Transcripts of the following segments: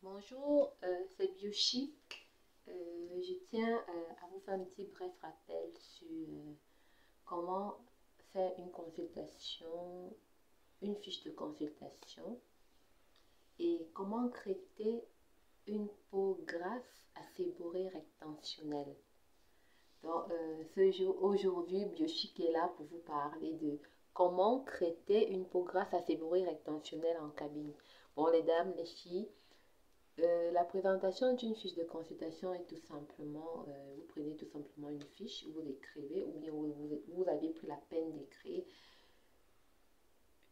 Bonjour, c'est Biochi. Je tiens à vous faire un petit bref rappel sur comment faire une consultation, une fiche de consultation et comment traiter une peau grasse à séborrhée rectentionnelle. Donc, aujourd'hui, Biochic est là pour vous parler de comment traiter une peau grasse à séborrhée rectentionnelle en cabine. Bon, les dames, les filles, la présentation d'une fiche de consultation est tout simplement, vous prenez tout simplement une fiche, vous l'écrivez, ou bien vous avez pris la peine d'écrire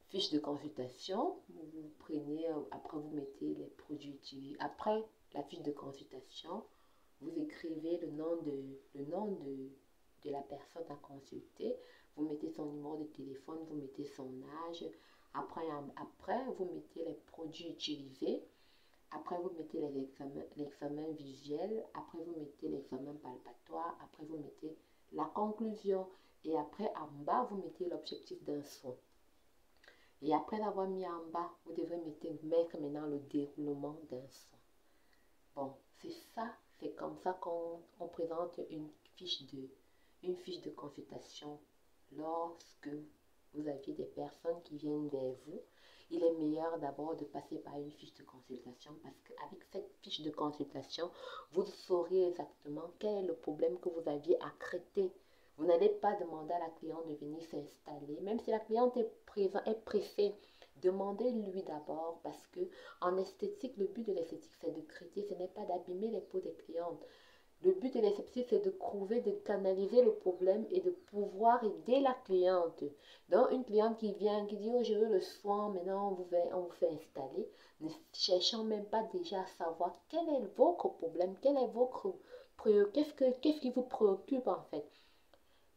fiche de consultation, vous prenez, après vous mettez les produits utilisés. Après la fiche de consultation, vous écrivez le nom de la personne à consulter, vous mettez son numéro de téléphone, vous mettez son âge, après vous mettez les produits utilisés. Après, vous mettez l'examen visuel. Après, vous mettez l'examen palpatoire. Après, vous mettez la conclusion. Et après, en bas, vous mettez l'objectif d'un soin. Et après l'avoir mis en bas, vous devez mettre maintenant le déroulement d'un soin. Bon, c'est ça. C'est comme ça qu'on présente une fiche de consultation lorsque vous avez des personnes qui viennent vers vous. Il est meilleur d'abord de passer par une fiche de consultation parce qu'avec cette fiche de consultation, vous saurez exactement quel est le problème que vous aviez à traiter. Vous n'allez pas demander à la cliente de venir s'installer, même si la cliente est pressée. Demandez-lui d'abord parce que en esthétique, le but de l'esthétique, c'est de traiter, ce n'est pas d'abîmer les peaux des clientes. Le but de l'esthétique, c'est de trouver, de canaliser le problème et de pouvoir aider la cliente. Donc, une cliente qui vient, qui dit, oh, je veux le soin, maintenant on vous fait installer, ne cherchant même pas déjà à savoir quel est votre problème, quel est votre qu'est-ce qui vous préoccupe en fait.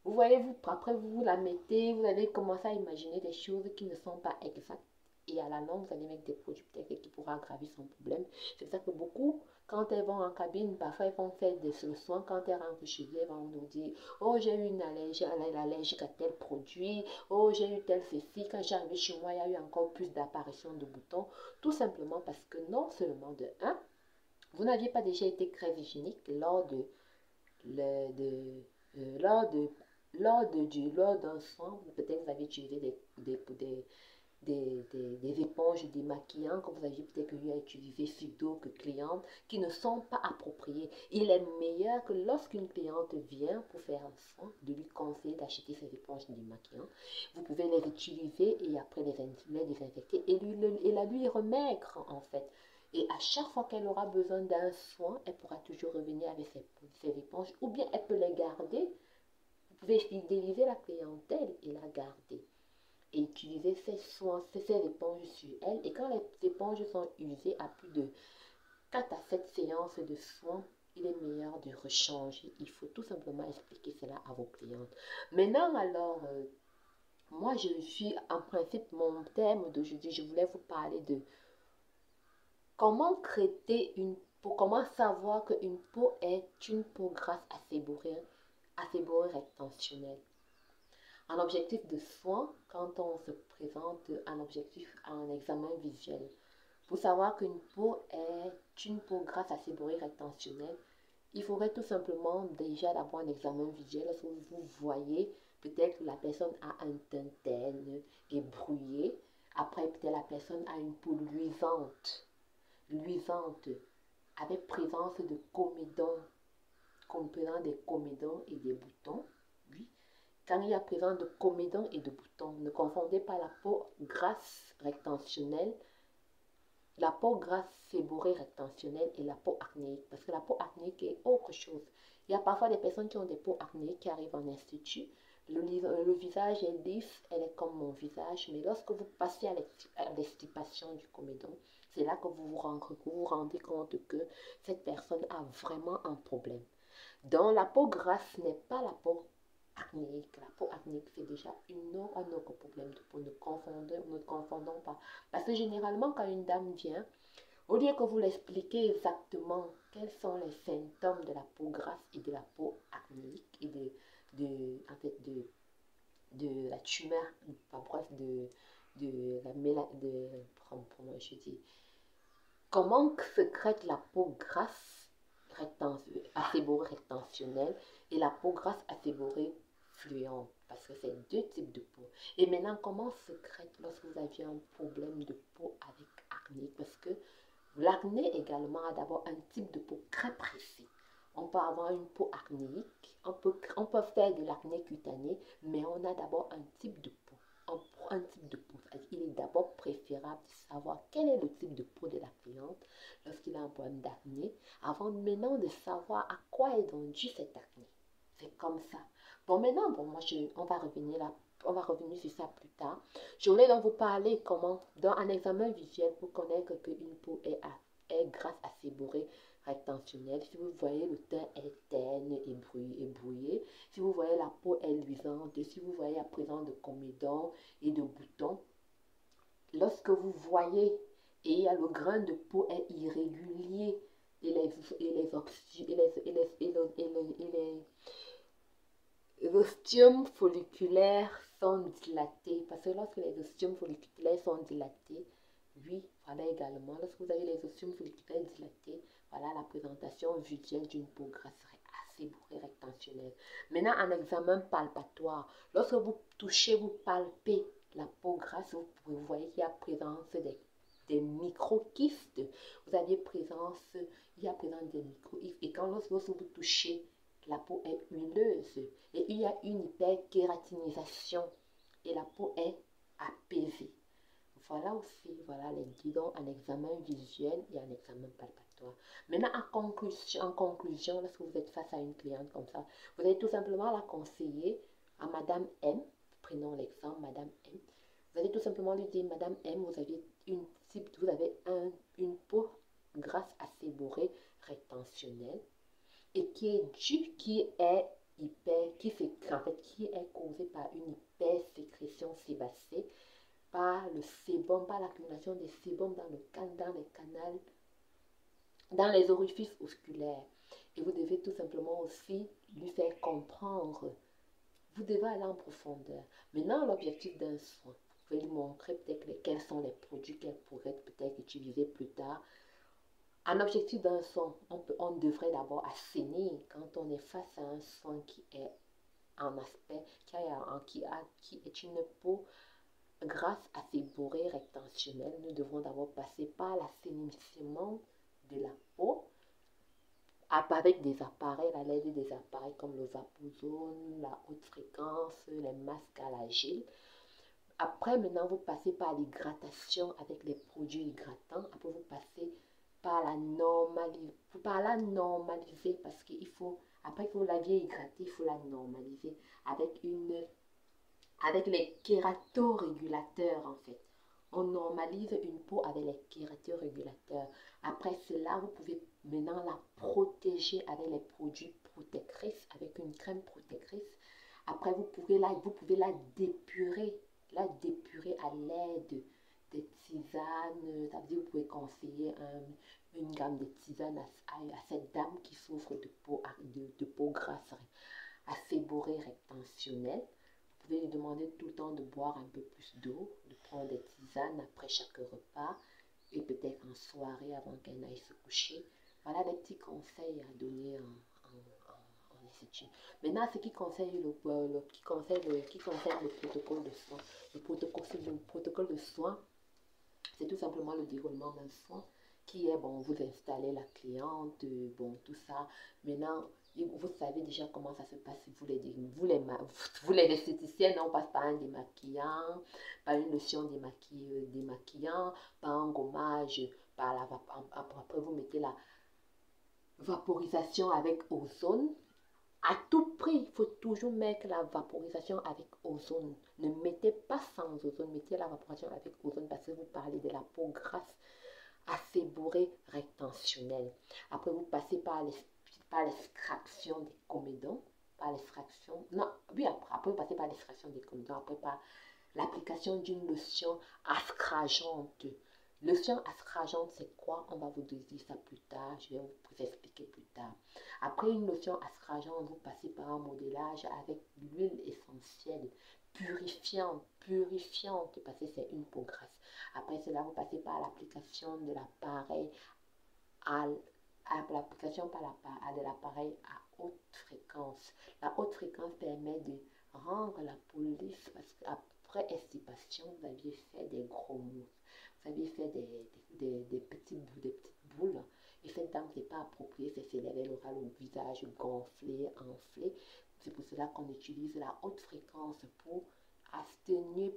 Vous voyez, après vous la mettez, vous allez commencer à imaginer des choses qui ne sont pas exactes. Et à la longue, vous allez mettre des produits peut-être qui pourra aggraver son problème. C'est ça que beaucoup, quand elles vont en cabine, parfois elles vont faire des soins. Quand elles rentrent chez elles, elles vont nous dire, oh, j'ai eu une allergie, allergique à tel produit. Oh, j'ai eu tel ceci. Quand j'arrive chez moi, il y a eu encore plus d'apparition de boutons. Tout simplement parce que non seulement de un, vous n'aviez pas déjà été très hygiénique le- de, lors de lors d'un soin, peut-être vous avez utilisé des éponges démaquillantes que vous avez peut-être eu à utiliser sur d'autres clientes qui ne sont pas appropriées. Il est meilleur que lorsqu'une cliente vient pour faire un soin, de lui conseiller d'acheter ces éponges démaquillantes. Vous pouvez les utiliser et après les désinfecter et la lui remettre en fait. Et à chaque fois qu'elle aura besoin d'un soin, elle pourra toujours revenir avec ses éponges ou bien elle peut les garder. Vous pouvez fidéliser la clientèle et la garder et utiliser ces soins, ces éponges sur elle. Et quand les éponges sont usées à plus de 4 à 7 séances de soins, il est meilleur de rechanger. Il faut tout simplement expliquer cela à vos clientes. Maintenant, alors, moi, je suis en principe, mon thème d'aujourd'hui, je voulais vous parler de comment traiter une peau, comment savoir qu'une peau est une peau grasse à séborrhée rectentionnelle. Un objectif de soin, quand on se présente un objectif à un examen visuel, pour savoir qu'une peau est une peau grasse à séborrhée rectentionnelle, il faudrait tout simplement déjà d'avoir un examen visuel. Lorsque vous voyez peut-être que la personne a un teint terne et brouillé, après peut-être la personne a une peau luisante, avec présence de comédons, comprenant des comédons et des boutons. Oui. Quand il y a présence de comédons et de boutons, ne confondez pas la peau grasse rectentionnelle, la peau grasse séborrhée rectentionnelle et la peau acnéique. Parce que la peau acnéique est autre chose. Il y a parfois des personnes qui ont des peaux acnéiques qui arrivent en institut. Le visage est lisse, elle est comme mon visage. Mais lorsque vous passez à l'extirpation du comédon, c'est là que vous rendez compte que cette personne a vraiment un problème. Donc la peau grasse n'est pas la peau acnéique. La peau acnéique, c'est déjà un autre problème de peau. Ne confondons pas. Parce que généralement, quand une dame vient, au lieu que vous l'expliquez exactement quels sont les symptômes de la peau grasse et de la peau acnéique et en fait, de la tumeur, enfin, bref, de la méla, de, comment je dis, Comment se crée la peau grasse acéborée rétentionnelle et la peau grasse acéborée fluente? Parce que c'est deux types de peau. Et maintenant, comment se crée lorsque vous avez un problème de peau avec acné? Parce que l'acné également a d'abord un type de peau très précis. On peut avoir une peau acnéique, on peut faire de l'acné cutané, mais on a d'abord un type de peau. Un type de peau. Il est d'abord préférable de savoir quel est le type de peau de la cliente lorsqu'il a un problème d'acné, avant maintenant de savoir à quoi est dû cet acné. C'est comme ça. Bon, maintenant, on va revenir là. On va revenir sur ça plus tard. Je voulais donc vous parler comment, dans un examen visuel, pour connaître qu'une peau est grasse, acéborée, rétentionnelle. Si vous voyez le teint est terne et brouillé, si vous voyez la peau est luisante, si vous voyez la présence de comédons et de boutons, lorsque vous voyez et le grain de peau est irrégulier et les ostiums folliculaires sont dilatés, parce que lorsque les ostiums folliculaires sont dilatés, oui, voilà également, lorsque vous avez les ostiums folliculaires dilatés, voilà la présentation visuelle d'une peau grasse acéborée rétentionnelle. Maintenant, un examen palpatoire, lorsque vous touchez, vous palpez la peau grasse, vous voyez qu'il y a présence des micro-kystes, il y a présence des micro-kystes, et lorsque vous touchez, la peau est huileuse et il y a une hyperkératinisation et la peau est apaisée. Voilà aussi, voilà les guidons, un examen visuel et un examen palpatoire. Maintenant, en conclusion, lorsque vous êtes face à une cliente comme ça, vous allez tout simplement la conseiller à Madame M. Prenons l'exemple, Madame M. Vous allez tout simplement lui dire, Madame M, vous avez une peau grasse acéborée rétentionnelle et qui est causée par une hypersécrétion sébacée, par le sébum, par l'accumulation des sébums dans les orifices osculaires. Et vous devez tout simplement aussi lui faire comprendre. Vous devez aller en profondeur. Maintenant, l'objectif d'un soin, vous pouvez lui montrer peut-être quels sont les produits qu'elle pourrait peut-être utiliser plus tard. Un objectif d'un soin, on devrait d'abord assainir quand on est face à un soin qui est en aspect, qui est une peau grasse acéborée rétentionnelle. Nous devons d'abord passer par l'assainissement de la peau avec des appareils, à l'aide des appareils comme le Vapozone, la haute fréquence, les masques à l'argile. Après, maintenant, vous passez par l'hydratation avec les produits hydratants. Après, vous passez par la normaliser parce qu'il faut, après que vous l'aviez hydratée, il faut la normaliser avec les kératorégulateurs en fait. On normalise une peau avec les kératorégulateurs. Après cela, vous pouvez maintenant la protéger avec les produits protectrices, avec une crème protectrice. Après, vous pouvez la dépurer à l'aide des tisanes. Ça veut dire que vous pouvez conseiller une gamme de tisanes à cette dame qui souffre de peau grasse acéborée rétentionnelle. Vous pouvez lui demander tout le temps de boire un peu plus d'eau, de prendre des tisanes après chaque repas et peut-être en soirée avant qu'elle aille se coucher. Voilà des petits conseils à donner en institut. Maintenant, ce qui concerne le protocole de soins. Le protocole de soins, c'est tout simplement le déroulement d'un soin qui est, bon, vous installez la cliente, bon, tout ça. Maintenant, vous savez déjà comment ça se passe. Vous les esthéticiennes, on passe par un démaquillant, par une lotion démaquillant, par un gommage, après vous mettez la vaporisation avec ozone. À tout prix, il faut toujours mettre la vaporisation avec ozone. Ne mettez pas sans ozone, mettez la vaporisation avec ozone parce que vous parlez de la peau grasse acéborée rétentionnelle. Après, vous passez par l'extraction des comédons, après vous passez par l'extraction des comédons, après par l'application d'une lotion astringente. Lotion astringente, c'est quoi? On va vous dire ça plus tard, je vais vous expliquer plus tard. Après une lotion astringente, vous passez par un modélage avec l'huile essentielle purifiante, parce que c'est une peau grasse. Après cela, vous passez par l'application de l'appareil à l'application de l'appareil à haute fréquence. La haute fréquence permet de rendre la peau lisse parce qu'après estipation, vous aviez fait des gros mous. Vous aviez fait des petites boules. Et cette dame, c'est pas approprié, c'est célèbre, elle aura le visage gonflé, enflé. C'est pour cela qu'on utilise la haute fréquence pour atténuer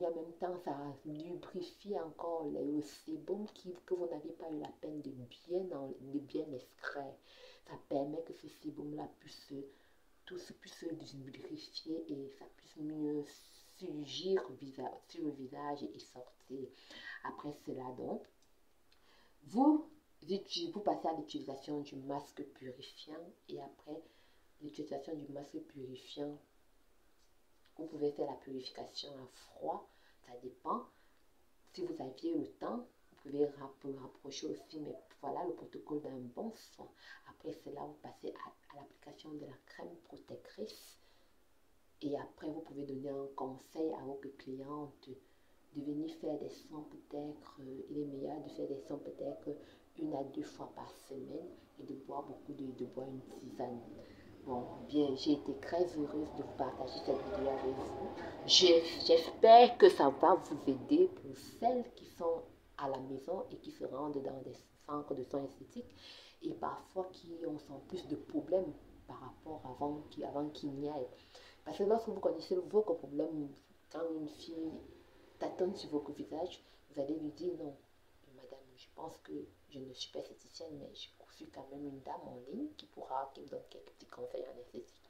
en même temps, ça lubrifie encore le sébum que vous n'avez pas eu la peine de bien extraire. Ça permet que ce sébum-là puisse lubrifier et ça puisse mieux surgir sur le visage et sortir. Après cela, donc, vous passez à l'utilisation du masque purifiant et après l'utilisation du masque purifiant, vous pouvez faire la purification à froid, ça dépend. Si vous aviez le temps, vous pouvez rapprocher aussi, mais voilà le protocole d'un bon soin. Après cela, vous passez à l'application de la crème protectrice. Et après, vous pouvez donner un conseil à votre cliente de venir faire des soins peut-être. Il est meilleur de faire des soins peut-être 1 à 2 fois par semaine et de boire de boire une tisane. Bon, bien, j'ai été très heureuse de vous partager cette vidéo avec vous. J'espère que ça va vous aider pour celles qui sont à la maison et qui se rendent dans des centres de soins esthétiques et parfois qui ont plus de problèmes par rapport avant qu'il n'y ait. Parce que lorsque vous connaissez vos problèmes, quand une fille tâtonne sur votre visage, vous allez lui dire non, madame, je pense que je ne suis pas esthéticienne, mais je suis quand même une dame en ligne qui vous donne quelques petits conseils en esthétique.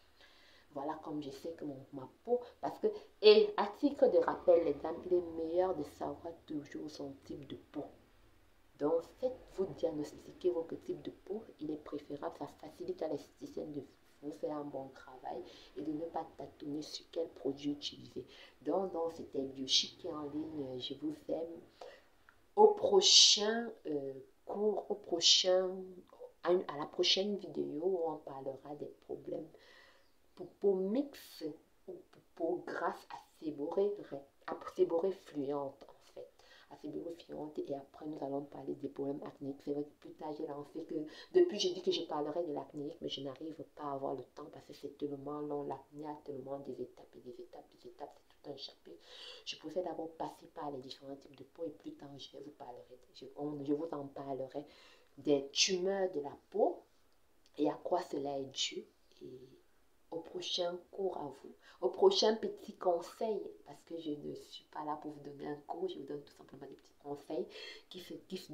Voilà comme je sais que ma peau, parce que, et à titre de rappel, les dames, il est meilleur de savoir toujours son type de peau. Donc, faites-vous diagnostiquer votre type de peau, il est préférable, ça facilite à l'esthéticienne de vous faire un bon travail et de ne pas tâtonner sur quel produit utiliser. Donc c'était Biochic en ligne, je vous aime. Au prochain cours, à la prochaine vidéo où on parlera des problèmes pour peau mixte ou pour peau grasse asséborée fluente en fait. Asséborée fluente et après nous allons parler des problèmes acnéiques. C'est vrai que plus tard j'ai lancé que depuis j'ai dit que je parlerai de l'acnéique mais je n'arrive pas à avoir le temps parce que c'est tellement long. L'acné a tellement des étapes et des étapes, c'est tout un chapitre. Je préfère d'abord passer par les différents types de peau et plus tard je vous en parlerai des tumeurs de la peau et à quoi cela est dû. Et au prochain cours à vous, au prochain petit conseil, parce que je ne suis pas là pour vous donner un cours, je vous donne tout simplement des petits conseils qui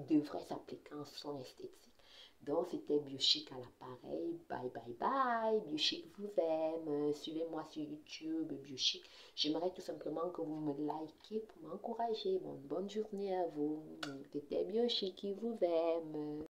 devraient s'appliquer en soins esthétiques. Donc, c'était Biochic à l'appareil. Bye, bye, bye. Biochic vous aime. Suivez-moi sur YouTube, Biochic. J'aimerais tout simplement que vous me likez pour m'encourager. Bonne journée à vous. C'était Biochic qui vous aime.